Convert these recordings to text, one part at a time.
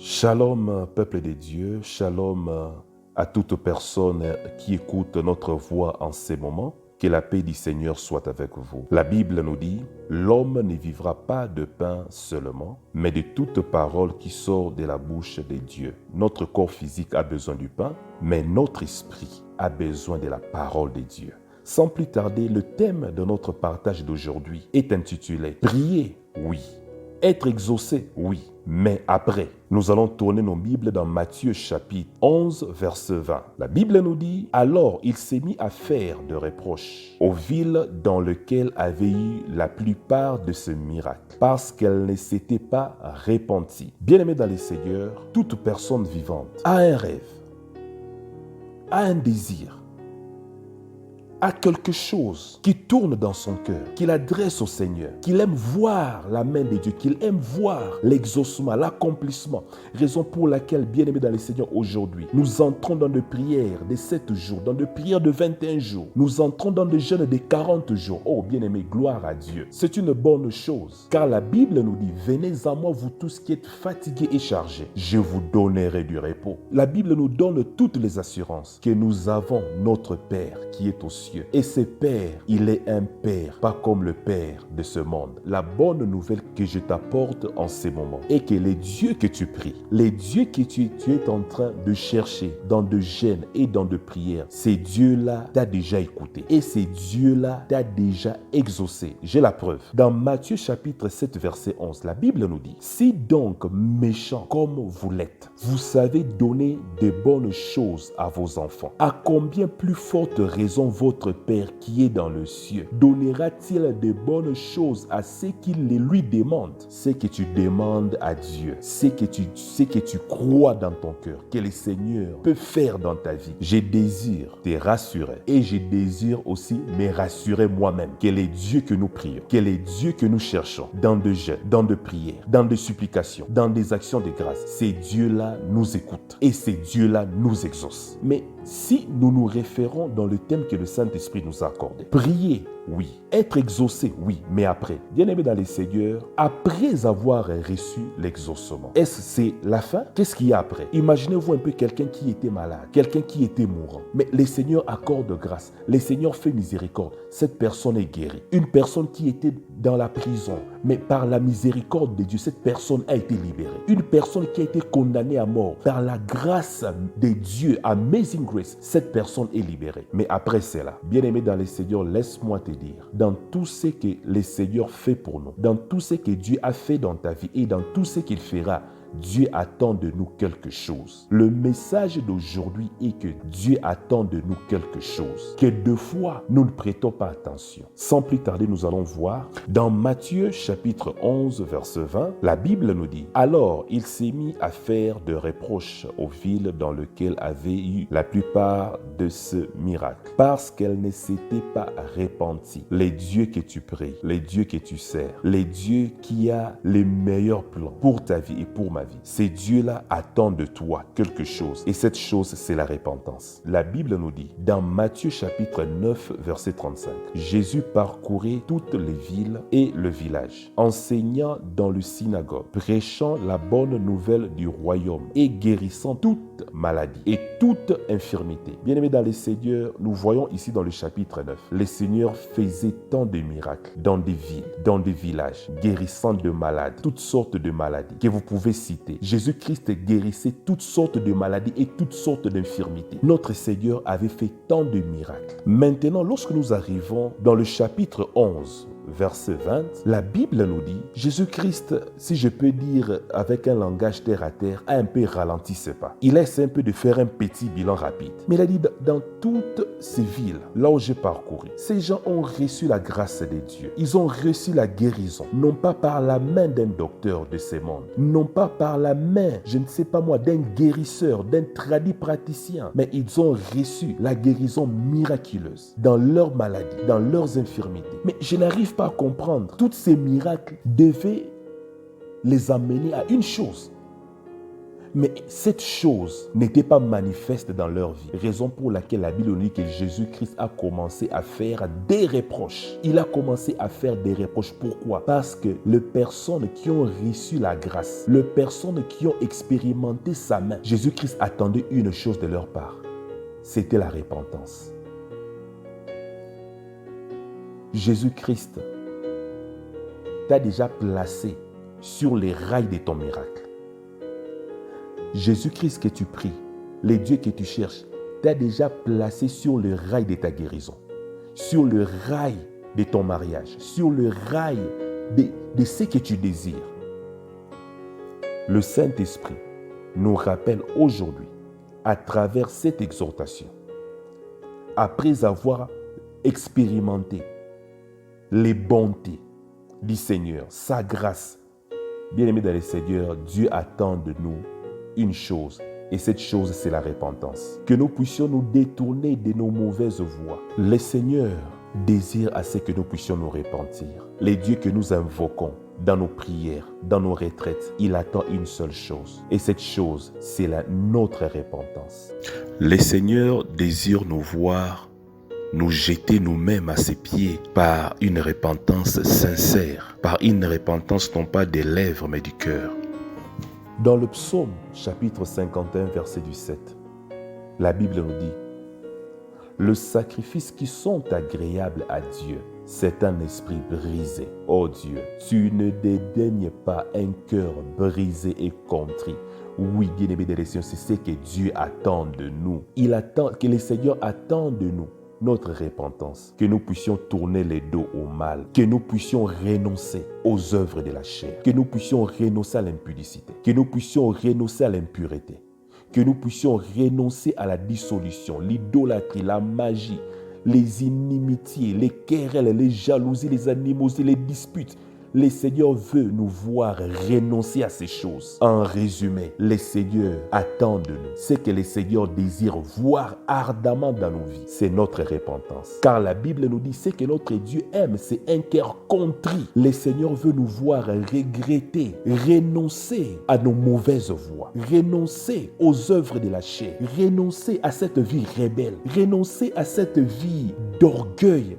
Shalom, peuple de Dieu, shalom à toute personne qui écoute notre voix en ces moments. Que la paix du Seigneur soit avec vous. La Bible nous dit, l'homme ne vivra pas de pain seulement, mais de toute parole qui sort de la bouche de Dieu. Notre corps physique a besoin du pain, mais notre esprit a besoin de la parole de Dieu. Sans plus tarder, le thème de notre partage d'aujourd'hui est intitulé « Prier, oui ». Être exaucé, oui, mais après, nous allons tourner nos Bibles dans Matthieu chapitre 11, verset 20. La Bible nous dit, « Alors il s'est mis à faire de reproches aux villes dans lesquelles avaient eu la plupart de ces miracles, parce qu'elles ne s'étaient pas repenties. » Bien-aimés dans les Seigneurs, toute personne vivante a un rêve, a un désir, a quelque chose qui tourne dans son cœur, qu'il adresse au Seigneur, qu'il aime voir la main de Dieu, qu'il aime voir l'exaucement, l'accomplissement. Raison pour laquelle, bien-aimés dans le Seigneur, aujourd'hui, nous entrons dans des prières de 7 jours, dans des prières de 21 jours. Nous entrons dans des jeûnes de 40 jours. Oh, bien-aimés, gloire à Dieu. C'est une bonne chose, car la Bible nous dit, « Venez à moi, vous tous qui êtes fatigués et chargés, je vous donnerai du repos. » La Bible nous donne toutes les assurances que nous avons notre Père qui est au ciel. Et ce Père, il est un Père, pas comme le Père de ce monde. La bonne nouvelle que je t'apporte en ces moments est que les dieux que tu pries, les dieux que tu es en train de chercher dans de jeûnes et dans de prières, ces dieux-là t'ont déjà écouté et ces dieux-là t'ont déjà exaucé. J'ai la preuve. Dans Matthieu chapitre 7 verset 11, la Bible nous dit, « Si donc méchants comme vous l'êtes, vous savez donner de bonnes choses à vos enfants, à combien plus forte raison votre Père qui est dans le ciel donnera-t-il de bonnes choses à ceux qui les lui demandent? » Ce que tu demandes à Dieu, ce que tu crois dans ton cœur, que le Seigneur peut faire dans ta vie. Je désire te rassurer et je désire aussi me rassurer moi-même que les dieux que nous prions, que les dieux que nous cherchons dans des jeûnes, dans des prières, dans des supplications, dans des actions de grâce, ces dieux-là nous écoutent et ces dieux-là nous exaucent. Mais si nous nous référons dans le thème que le Saint-Esprit nous a accordé, prier, oui. Être exaucé, oui. Mais après, bien-aimé dans les Seigneurs, après avoir reçu l'exaucement, est-ce que c'est la fin? Qu'est-ce qu'il y a après? Imaginez-vous un peu quelqu'un qui était malade, quelqu'un qui était mourant. Mais le Seigneur accorde grâce. Le Seigneur fait miséricorde. Cette personne est guérie. Une personne qui était dans la prison, mais par la miséricorde de Dieu, cette personne a été libérée. Une personne qui a été condamnée à mort, par la grâce de Dieu, amazing grace, cette personne est libérée. Mais après cela, bien-aimé dans les Seigneurs, laisse-moi te dire, dans tout ce que le Seigneur fait pour nous, dans tout ce que Dieu a fait dans ta vie et dans tout ce qu'il fera, Dieu attend de nous quelque chose. Le message d'aujourd'hui est que Dieu attend de nous quelque chose, que deux fois nous ne prêtons pas attention. Sans plus tarder, nous allons voir dans Matthieu chapitre 11 verset 20, la Bible nous dit, « Alors il s'est mis à faire de reproches aux villes dans lesquelles avaient eu la plupart de ce miracle, parce qu'elles ne s'étaient pas repenties. Les dieux que tu pries, les dieux que tu sers, les dieux qui a les meilleurs plans pour ta vie et pour ma vie. Ces dieux-là attendent de toi quelque chose. Et cette chose, c'est la repentance. » La Bible nous dit, dans Matthieu chapitre 9, verset 35, « Jésus parcourait toutes les villes et le village, enseignant dans le synagogue, prêchant la bonne nouvelle du royaume et guérissant toute maladie et toute infirmité. » Bien-aimés dans les Seigneurs, nous voyons ici dans le chapitre 9, le Seigneur faisait tant de miracles dans des villes, dans des villages, guérissant de malades, toutes sortes de maladies que vous pouvez citer. Jésus-Christ guérissait toutes sortes de maladies et toutes sortes d'infirmités. Notre Seigneur avait fait tant de miracles. Maintenant, lorsque nous arrivons dans le chapitre 11, verset 20, la Bible nous dit, Jésus-Christ, si je peux dire avec un langage terre à terre, a un peu ralenti ses pas. Il essaie un peu de faire un petit bilan rapide. Mais il a dit, dans toutes ces villes, là où j'ai parcouru, ces gens ont reçu la grâce de Dieu. Ils ont reçu la guérison, non pas par la main d'un docteur de ce monde, non pas par la main, je ne sais pas moi, d'un guérisseur, d'un praticien, mais ils ont reçu la guérison miraculeuse dans leurs maladies, dans leurs infirmités. Mais je n'arrive pas à comprendre. Tous ces miracles devaient les amener à une chose. Mais cette chose n'était pas manifeste dans leur vie. Raison pour laquelle la Bible nous dit que Jésus-Christ a commencé à faire des reproches. Il a commencé à faire des reproches. Pourquoi? Parce que les personnes qui ont reçu la grâce, les personnes qui ont expérimenté sa main, Jésus-Christ attendait une chose de leur part. C'était la repentance. Jésus-Christ t'a déjà placé sur les rails de ton miracle. Jésus-Christ que tu pries, les dieux que tu cherches, t'a déjà placé sur le rail de ta guérison, sur le rail de ton mariage, sur le rail de ce que tu désires. Le Saint-Esprit nous rappelle aujourd'hui, à travers cette exhortation, après avoir expérimenté les bontés du Seigneur, sa grâce, bien-aimés dans le Seigneur, Dieu attend de nous une chose, et cette chose, c'est la repentance. Que nous puissions nous détourner de nos mauvaises voies. Le Seigneur désire à ce que nous puissions nous repentir. Les dieux que nous invoquons dans nos prières, dans nos retraites, il attend une seule chose. Et cette chose, c'est notre repentance. Le Seigneur désire nous voir, nous jeter nous-mêmes à ses pieds par une repentance sincère, par une repentance non pas des lèvres mais du cœur. Dans le psaume chapitre 51 verset du 7, la Bible nous dit: le sacrifice qui sont agréables à Dieu, c'est un esprit brisé. Ô Dieu, tu ne dédaignes pas un cœur brisé et contrit. Oui, bien-aimé des Seigneur, c'est ce que Dieu attend de nous. Il attend, que le Seigneur attend de nous notre repentance, que nous puissions tourner les dos au mal, que nous puissions renoncer aux œuvres de la chair, que nous puissions renoncer à l'impudicité, que nous puissions renoncer à l'impureté, que nous puissions renoncer à la dissolution, l'idolâtrie, la magie, les inimitiés, les querelles, les jalousies, les animosités, les disputes. Le Seigneur veut nous voir renoncer à ces choses. En résumé, le Seigneur attend de nous. Ce que le Seigneur désire voir ardemment dans nos vies, c'est notre repentance. Car la Bible nous dit, ce que notre Dieu aime, c'est un cœur contrit. Le Seigneur veut nous voir regretter, renoncer à nos mauvaises voies, renoncer aux œuvres de la chair, renoncer à cette vie rebelle, renoncer à cette vie d'orgueil,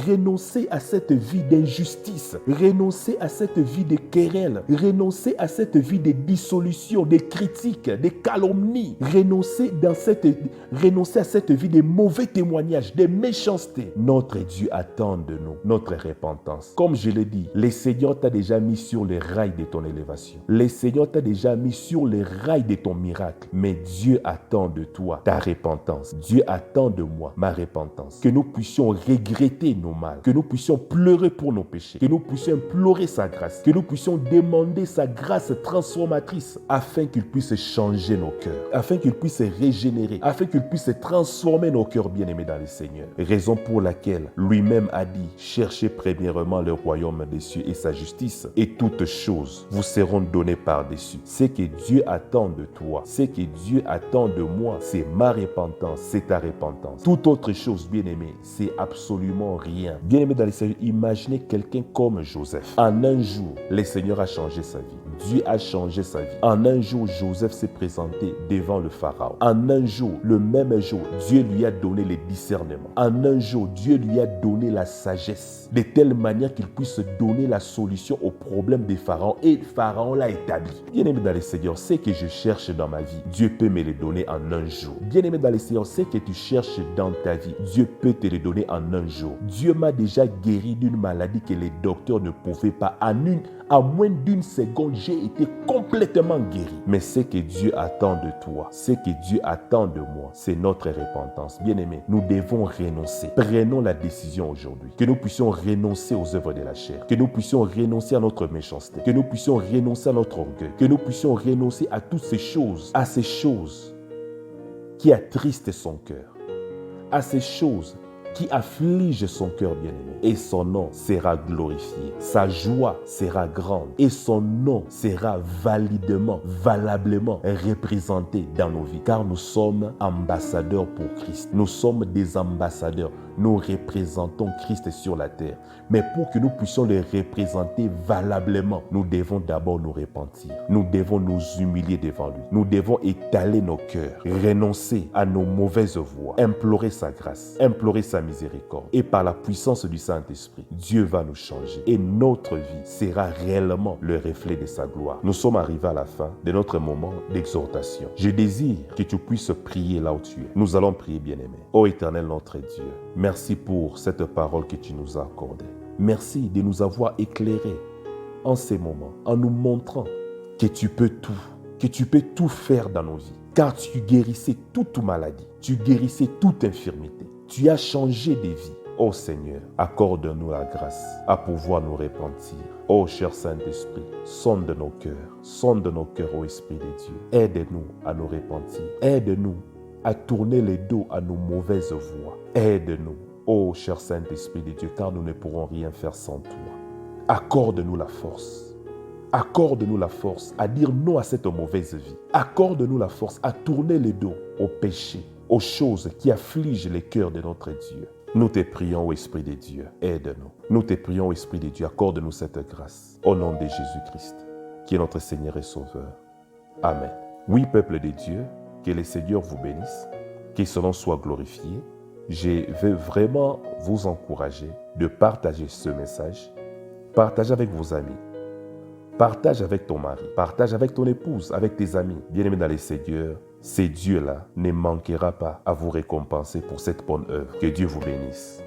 renoncer à cette vie d'injustice, renoncer à cette vie de querelle, renoncer à cette vie de dissolution, de critiques, de calomnies, renoncer à cette vie de mauvais témoignages, de méchanceté. Notre Dieu attend de nous notre repentance. Comme je l'ai dit, le Seigneur t'a déjà mis sur les rails de ton élévation. Le Seigneur t'a déjà mis sur les rails de ton miracle. Mais Dieu attend de toi ta repentance. Dieu attend de moi ma repentance. Que nous puissions regretter nos mal, que nous puissions pleurer pour nos péchés, que nous puissions implorer sa grâce, que nous puissions demander sa grâce transformatrice afin qu'il puisse changer nos cœurs, afin qu'il puisse régénérer, afin qu'il puisse transformer nos cœurs bien-aimés dans le Seigneur. Raison pour laquelle lui-même a dit: cherchez premièrement le royaume des cieux et sa justice, et toutes choses vous seront données par-dessus. Ce que Dieu attend de toi, ce que Dieu attend de moi, c'est ma repentance, c'est ta repentance. Toute autre chose, bien-aimé, c'est absolument rien. Bien-aimé dans le Seigneur, imaginez quelqu'un comme Joseph. En un jour, le Seigneur a changé sa vie. Dieu a changé sa vie. En un jour, Joseph s'est présenté devant le Pharaon. En un jour, le même jour, Dieu lui a donné le discernement. En un jour, Dieu lui a donné la sagesse, de telle manière qu'il puisse donner la solution au problème des Pharaons. Et Pharaon l'a établi. Bien-aimé dans le Seigneur, ce que je cherche dans ma vie, Dieu peut me le donner en un jour. Bien-aimé dans le Seigneur, ce que tu cherches dans ta vie, Dieu peut te le donner en un jour. Dieu m'a déjà guéri d'une maladie que les docteurs ne pouvaient pas. À moins d'une seconde, j'ai été complètement guéri. Mais ce que Dieu attend de toi, ce que Dieu attend de moi, c'est notre repentance. Bien-aimés, nous devons renoncer. Prenons la décision aujourd'hui que nous puissions renoncer aux œuvres de la chair, que nous puissions renoncer à notre méchanceté, que nous puissions renoncer à notre orgueil, que nous puissions renoncer à toutes ces choses, à ces choses qui attristent son cœur, à ces choses qui afflige son cœur bien-aimé. Et son nom sera glorifié. Sa joie sera grande. Et son nom sera valablement représenté dans nos vies. Car nous sommes ambassadeurs pour Christ. Nous sommes des ambassadeurs. nous représentons Christ sur la terre. Mais pour que nous puissions le représenter valablement, nous devons d'abord nous repentir. Nous devons nous humilier devant lui. Nous devons étaler nos cœurs, renoncer à nos mauvaises voies, implorer sa grâce, implorer sa miséricorde. Et par la puissance du Saint-Esprit, Dieu va nous changer. Et notre vie sera réellement le reflet de sa gloire. Nous sommes arrivés à la fin de notre moment d'exhortation. Je désire que tu puisses prier là où tu es. Nous allons prier, bien-aimé. Ô Éternel notre Dieu, merci pour cette parole que tu nous as accordée. Merci de nous avoir éclairés en ces moments, en nous montrant que tu peux tout faire dans nos vies. Car tu guérissais toute maladie, tu guérissais toute infirmité. Tu as changé des vies. Ô Seigneur, accorde-nous la grâce à pouvoir nous repentir. Ô cher Saint-Esprit, sonde nos cœurs, ô Esprit de Dieu. Aide-nous à nous repentir. Aide-nous à tourner le dos à nos mauvaises voies. Aide-nous, ô cher Saint-Esprit de Dieu, car nous ne pourrons rien faire sans toi. Accorde-nous la force. Accorde-nous la force à dire non à cette mauvaise vie. Accorde-nous la force à tourner le dos au péché, aux choses qui affligent le cœur de notre Dieu. Nous te prions, ô Esprit de Dieu, aide-nous. Nous te prions, ô Esprit de Dieu, accorde-nous cette grâce. Au nom de Jésus-Christ, qui est notre Seigneur et Sauveur. Amen. Oui, peuple de Dieu, que le Seigneur vous bénisse, que son nom soit glorifié. Je veux vraiment vous encourager de partager ce message. Partage avec vos amis. Partage avec ton mari. Partage avec ton épouse, avec tes amis. Bien-aimés dans le Seigneur, ce Dieu-là ne manquera pas à vous récompenser pour cette bonne œuvre. Que Dieu vous bénisse.